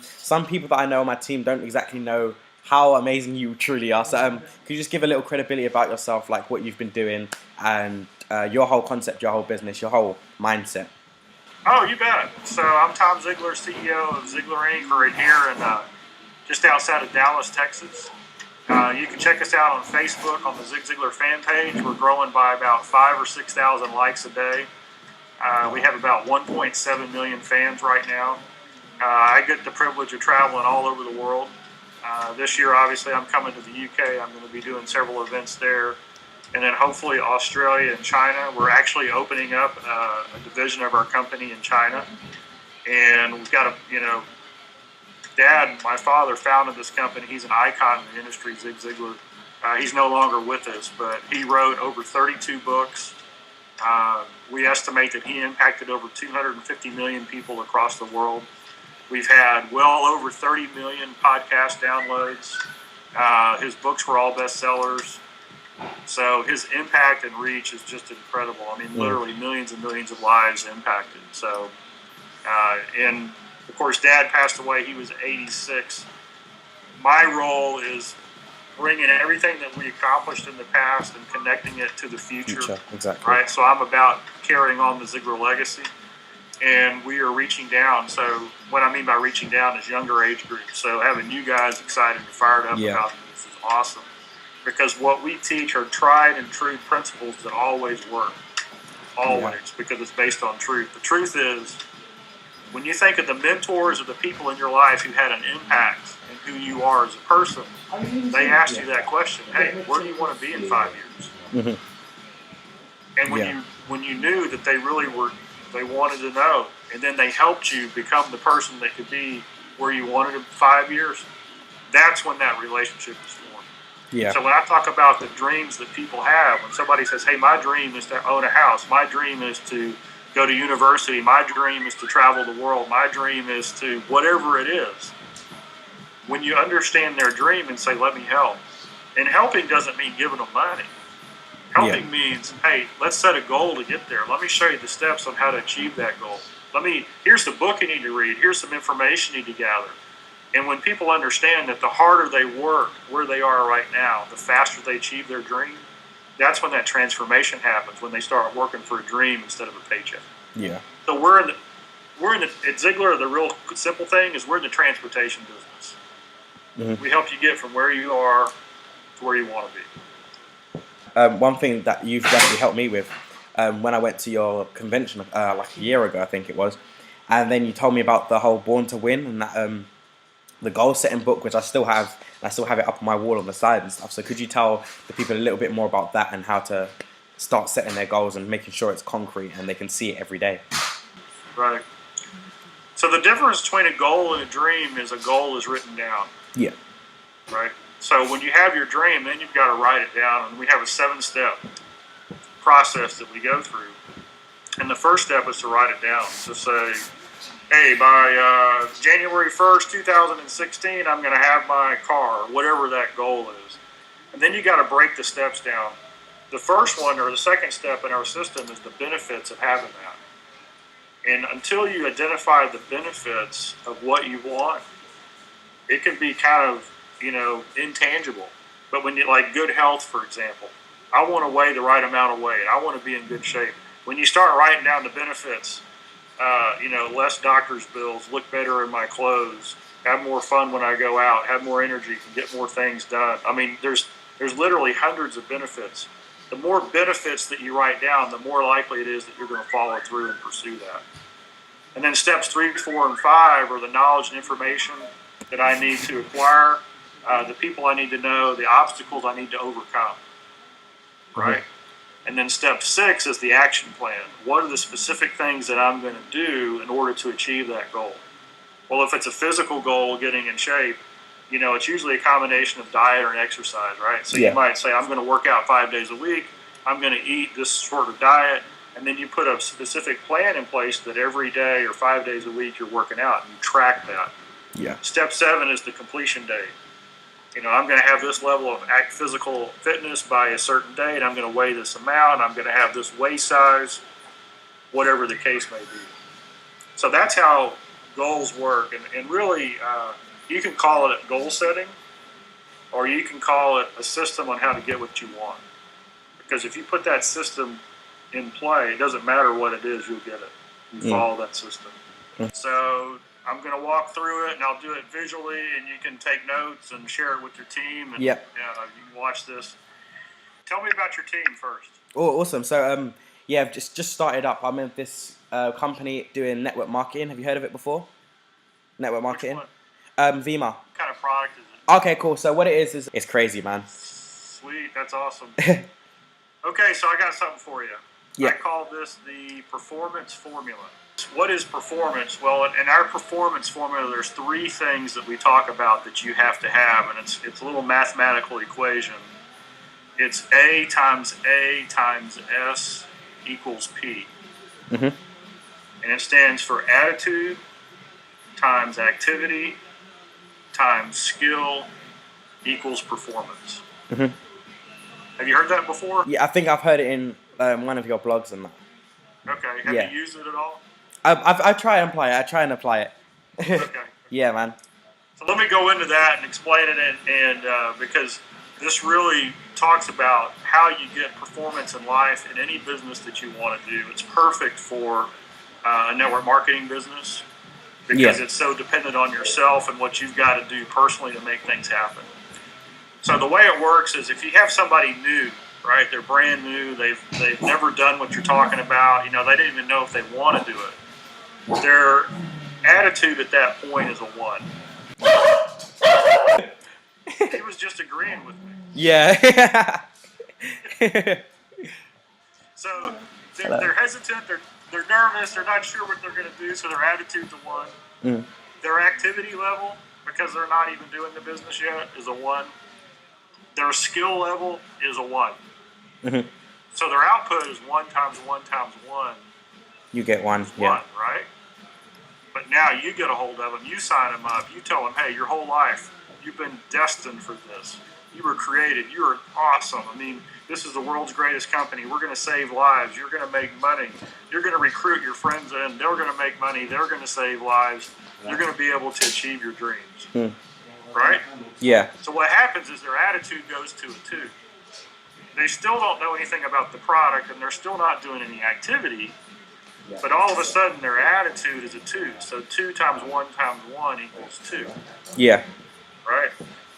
some people that I know on my team don't exactly know how amazing you truly are. So could you just give a little credibility about yourself, like what you've been doing and your whole concept, your whole business, your whole mindset? Oh, you bet. So I'm Tom Ziglar, CEO of Ziglar Inc. right here in just outside of Dallas, Texas. You can check us out on Facebook on the Zig Ziglar fan page. We're growing by about 5,000 or 6,000 likes a day. We have about 1.7 million fans right now. I get the privilege of traveling all over the world. This year, obviously, I'm coming to the UK. I'm going to be doing several events there. And then hopefully Australia and China. We're actually opening up a division of our company in China. And we've got Dad, my father, founded this company. He's an icon in the industry, Zig Ziglar. He's no longer with us, but he wrote over 32 books. We estimate that he impacted over 250 million people across the world. We've had well over 30 million podcast downloads. His books were all bestsellers. So his impact and reach is just incredible. I mean, literally millions and millions of lives impacted. So, and of course, Dad passed away. He was 86. My role is bringing everything that we accomplished in the past and connecting it to the future. Exactly. Right. So I'm about carrying on the Ziglar legacy, and we are reaching down. So what I mean by reaching down is younger age groups. So having you guys excited and fired up about this is awesome. Because what we teach are tried and true principles that always work. Always, because it's based on truth. The truth is, when you think of the mentors or the people in your life who had an impact in who you are as a person, they asked you that question, hey, where do you want to be in 5 years? Mm-hmm. And when you knew that they really they wanted to know, and then they helped you become the person that could be where you wanted in 5 years, that's when that relationship is formed. Yeah. So when I talk about the dreams that people have, when somebody says, hey, my dream is to own a house, my dream is to go to university, my dream is to travel the world, my dream is to whatever it is, when you understand their dream and say, let me help. And helping doesn't mean giving them money. Helping means, hey, let's set a goal to get there. Let me show you the steps on how to achieve that goal. Here's the book you need to read. Here's some information you need to gather. And when people understand that the harder they work where they are right now, the faster they achieve their dream, that's when that transformation happens, when they start working for a dream instead of a paycheck. Yeah. So at Ziglar, the real simple thing is we're in the transportation business. Mm-hmm. We help you get from where you are to where you want to be. One thing that you've definitely helped me with, when I went to your convention like a year ago, I think it was, and then you told me about the whole Born to Win and that the goal setting book, which I still have it up on my wall on the side and stuff. So could you tell the people a little bit more about that and how to start setting their goals and making sure it's concrete and they can see it every day? Right. So the difference between a goal and a dream is a goal is written down. Yeah. Right. So when you have your dream, then you've got to write it down. And we have a 7-step process that we go through. And the first step is to write it down. To say, hey, by January 1st, 2016, I'm going to have my car, whatever that goal is. And then you got to break the steps down. The first one, or the second step in our system, is the benefits of having that. And until you identify the benefits of what you want, it can be kind of, intangible. But when you, like good health, for example, I want to weigh the right amount of weight. I want to be in good shape. When you start writing down the benefits, less doctor's bills, look better in my clothes, have more fun when I go out, have more energy, can get more things done. I mean, there's literally hundreds of benefits. The more benefits that you write down, the more likely it is that you're going to follow through and pursue that. And then steps 3, 4, and 5 are the knowledge and information that I need to acquire, the people I need to know, the obstacles I need to overcome. Right? Mm-hmm. And then step 6 is the action plan. What are the specific things that I'm going to do in order to achieve that goal? Well, if it's a physical goal, getting in shape, it's usually a combination of diet or exercise, right? So you might say, I'm going to work out 5 days a week. I'm going to eat this sort of diet. And then you put a specific plan in place that every day or 5 days a week you're working out, and you track that. Yeah. Step 7 is the completion date. I'm going to have this level of physical fitness by a certain date. I'm going to weigh this amount. I'm going to have this waist size, whatever the case may be. So that's how goals work. And really, you can call it goal setting, or you can call it a system on how to get what you want. Because if you put that system in play, it doesn't matter what it is, you'll get it. You follow that system. So I'm going to walk through it, and I'll do it visually, and you can take notes and share it with your team, and you can watch this. Tell me about your team first. Oh, awesome. So, I've just started up. I'm in this company doing network marketing. Have you heard of it before? Network marketing? Which one? Vima. What kind of product is it? Okay, cool. So what it is it's crazy, man. Sweet, that's awesome. Okay, so I got something for you. Yeah. I call this the performance formula. What is performance? Well, in our performance formula, there's 3 things that we talk about that you have to have, and it's a little mathematical equation. It's A times S equals P. Mm-hmm. And it stands for attitude times activity times skill equals performance. Mm-hmm. Have you heard that before? Yeah, I think I've heard it in one of your blogs and that. Okay. Have you used it at all? I try and apply it. Okay. Yeah, man. So let me go into that and explain it, and because this really talks about how you get performance in life in any business that you want to do. It's perfect for a network marketing business because it's so dependent on yourself and what you've got to do personally to make things happen. So the way it works is if you have somebody new, right? They're brand new. They've never done what you're talking about. They didn't even know if they want to do it. Their attitude at that point is a 1. He was just agreeing with me. Yeah. So they're hesitant. They're nervous. They're not sure what they're going to do. So their attitude's a 1. Mm. Their activity level, because they're not even doing the business yet, is a 1. Their skill level is a 1. Mm-hmm. So their output is 1 times 1 times 1. You get 1. 1, right? But now you get a hold of them. You sign them up. You tell them, hey, your whole life, you've been destined for this. You were created. You are awesome. I mean, this is the world's greatest company. We're going to save lives. You're going to make money. You're going to recruit your friends in. They're going to make money. They're going to save lives. You're going to be able to achieve your dreams. Mm. Right? Yeah. So what happens is their attitude goes to a 2. They still don't know anything about the product, and they're still not doing any activity. But all of a sudden, their attitude is a 2. So 2 times 1 times 1 equals 2. Yeah. Right?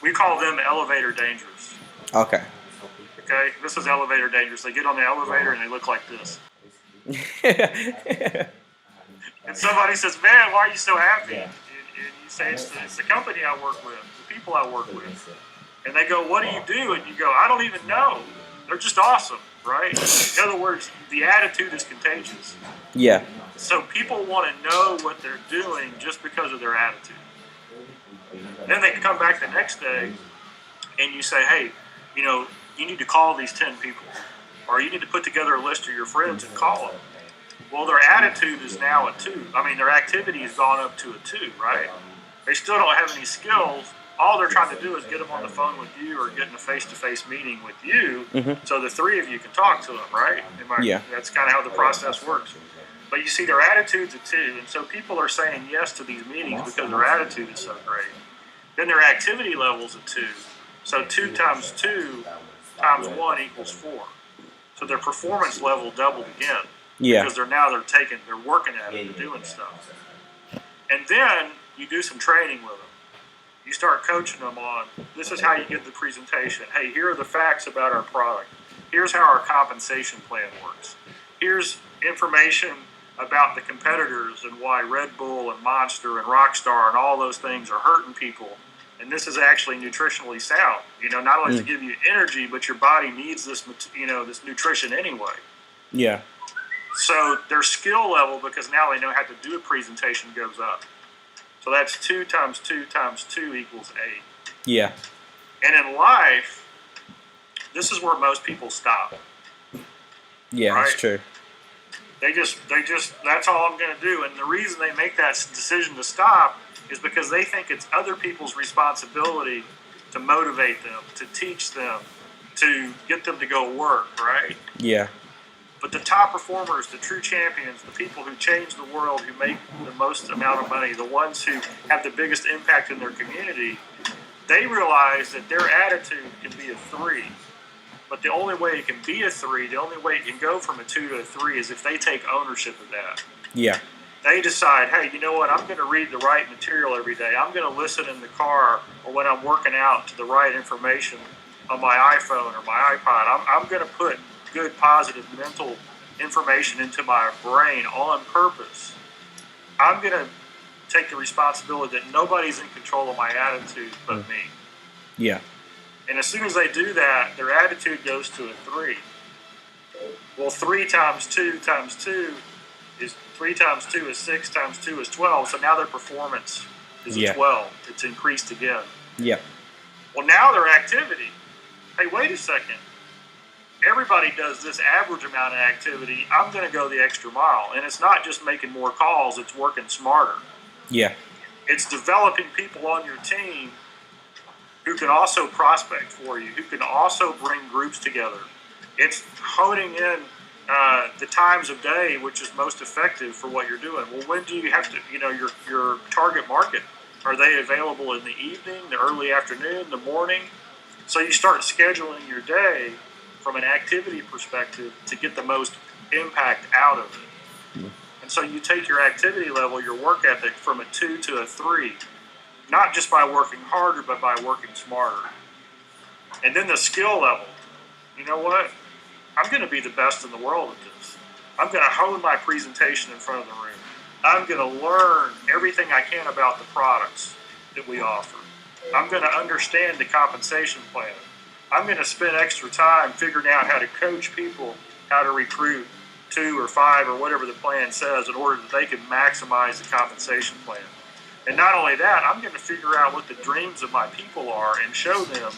We call them elevator dangerous. Okay. Okay? This is elevator dangerous. They get on the elevator and they look like this. And somebody says, man, why are you so happy? And you say, it's the company I work with, the people I work with. And they go, what do you do? And you go, I don't even know. They're just awesome, right? In other words, the attitude is contagious. Yeah. So people want to know what they're doing just because of their attitude. Then they can come back the next day and you say, hey, you need to call these 10 people. Or you need to put together a list of your friends and call them. Well, their attitude is now a 2. I mean, their activity has gone up to a 2, right? They still don't have any skills. All they're trying to do is get them on the phone with you or get in a face-to-face meeting with you so the 3 of you can talk to them, right? That's kind of how the process works. But you see, their attitude's a 2, and so people are saying yes to these meetings because their attitude is so great. Then their activity level's a 2. So 2 times 2 times 1 equals 4. So their performance level doubled again. Yeah. Because they're working at it, they're doing stuff. And then you do some training with them. You start coaching them on, this is how you get the presentation. Hey, here are the facts about our product. Here's how our compensation plan works. Here's information about the competitors and why Red Bull and Monster and Rockstar and all those things are hurting people. And this is actually nutritionally sound. Not only to give you energy, but your body needs this, this nutrition anyway. Yeah. So their skill level, because now they know how to do a presentation, goes up. So that's 2 times 2 times 2 equals 8. Yeah. And in life, this is where most people stop. Yeah, right? That's true. They just, that's all I'm going to do. And the reason they make that decision to stop is because they think it's other people's responsibility to motivate them, to teach them, to get them to go work, right? Yeah. But the top performers, the true champions, the people who change the world, who make the most amount of money, the ones who have the biggest impact in their community, they realize that their attitude can be a 3. But the only way it can be a 3, the only way it can go from a 2 to a 3 is if they take ownership of that. Yeah. They decide, hey, you know what, I'm going to read the right material every day. I'm going to listen in the car or when I'm working out to the right information on my iPhone or my iPod. I'm going to put good, positive mental information into my brain on purpose. I'm going to take the responsibility that nobody's in control of my attitude but me. Yeah. And as soon as they do that, their attitude goes to a 3. Well, 3 times 2 times 2 is 3 times 2 is 6 times 2 is 12. So now their performance is a 12. It's increased again. Yeah. Well, now their activity. Hey, wait a second. Everybody does this average amount of activity. I'm going to go the extra mile. And it's not just making more calls. It's working smarter. Yeah. It's developing people on your team who can also prospect for you, who can also bring groups together. It's honing in the times of day which is most effective for what you're doing. Well, when do you have to, your target market? Are they available in the evening, the early afternoon, the morning? So you start scheduling your day from an activity perspective to get the most impact out of it. And so you take your activity level, your work ethic from a 2 to a 3. Not just by working harder, but by working smarter. And then the skill level. You know what? I'm going to be the best in the world at this. I'm going to hone my presentation in front of the room. I'm going to learn everything I can about the products that we offer. I'm going to understand the compensation plan. I'm going to spend extra time figuring out how to coach people, how to recruit 2 or 5 or whatever the plan says in order that they can maximize the compensation plan. And not only that, I'm going to figure out what the dreams of my people are and show them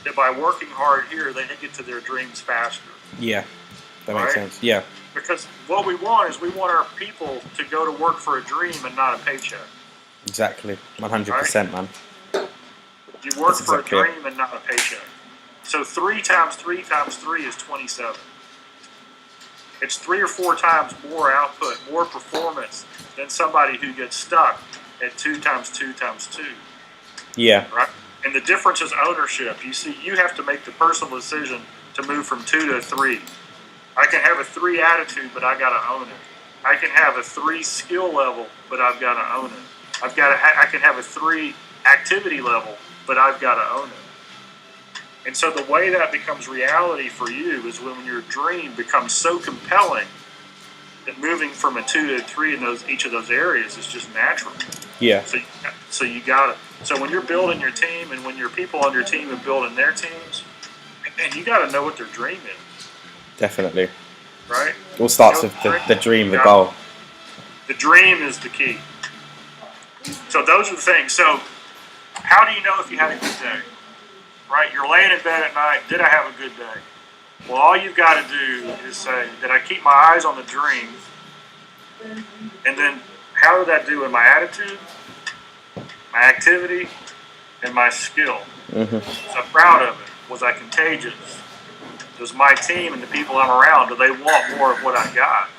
that by working hard here, they can get to their dreams faster. Yeah, that makes sense. Yeah. Because what we want is we want our people to go to work for a dream and not a paycheck. Exactly. 100%, man. You work for a dream and not a paycheck. So 3 times 3 times 3 is 27. It's 3 or 4 times more output, more performance than somebody who gets stuck at 2 times 2 times 2. Yeah. Right? And the difference is ownership. You see, you have to make the personal decision to move from 2 to 3. I can have a 3 attitude, but I got to own it. I can have a 3 skill level, but I've got to own it. I can have a 3 activity level, but I've got to own it. And so the way that becomes reality for you is when your dream becomes so compelling that moving from a 2 to a 3 in each of those areas is just natural. Yeah. So you got it. So when you're building your team and when your people on your team are building their teams, and you got to know what their dream is. Definitely. Right? It all starts with the dream, the goal. The dream is the key. So those are the things. So how do you know if you had a good day? Right? You're laying in bed at night. Did I have a good day? Well, all you've got to do is say, did I keep my eyes on the dream? And then how did that do in my attitude, my activity, and my skill? Mm-hmm. Was I proud of it? Was I contagious? Does my team and the people I'm around, do they want more of what I got?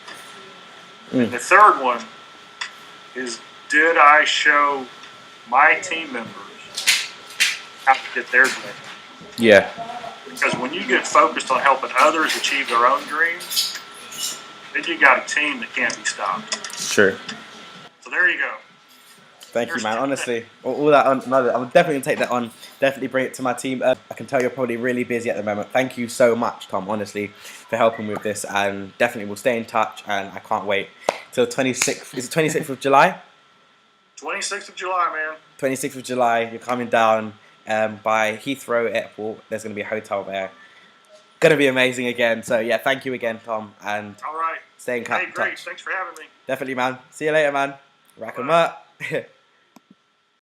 And the third one is, did I show my team members how to get their dream? Yeah. Because when you get focused on helping others achieve their own dreams, then you got a team that can't be stopped. True. So there you go. Thank you, man. Honestly, all that on. No, I'm definitely gonna take that on. Definitely bring it to my team. I can tell you're probably really busy at the moment. Thank you so much, Tom. Honestly, for helping with this, and definitely we'll stay in touch. And I can't wait till 26th. Is it 26th of July? 26th of July, man. 26th of July. You're coming down by Heathrow Airport. There's gonna be a hotel there. Gonna be amazing again. So yeah, thank you again, Tom. And all right, stay in touch. Hey, great. Thanks for having me. Definitely, man. See you later, man. Rack 'em up.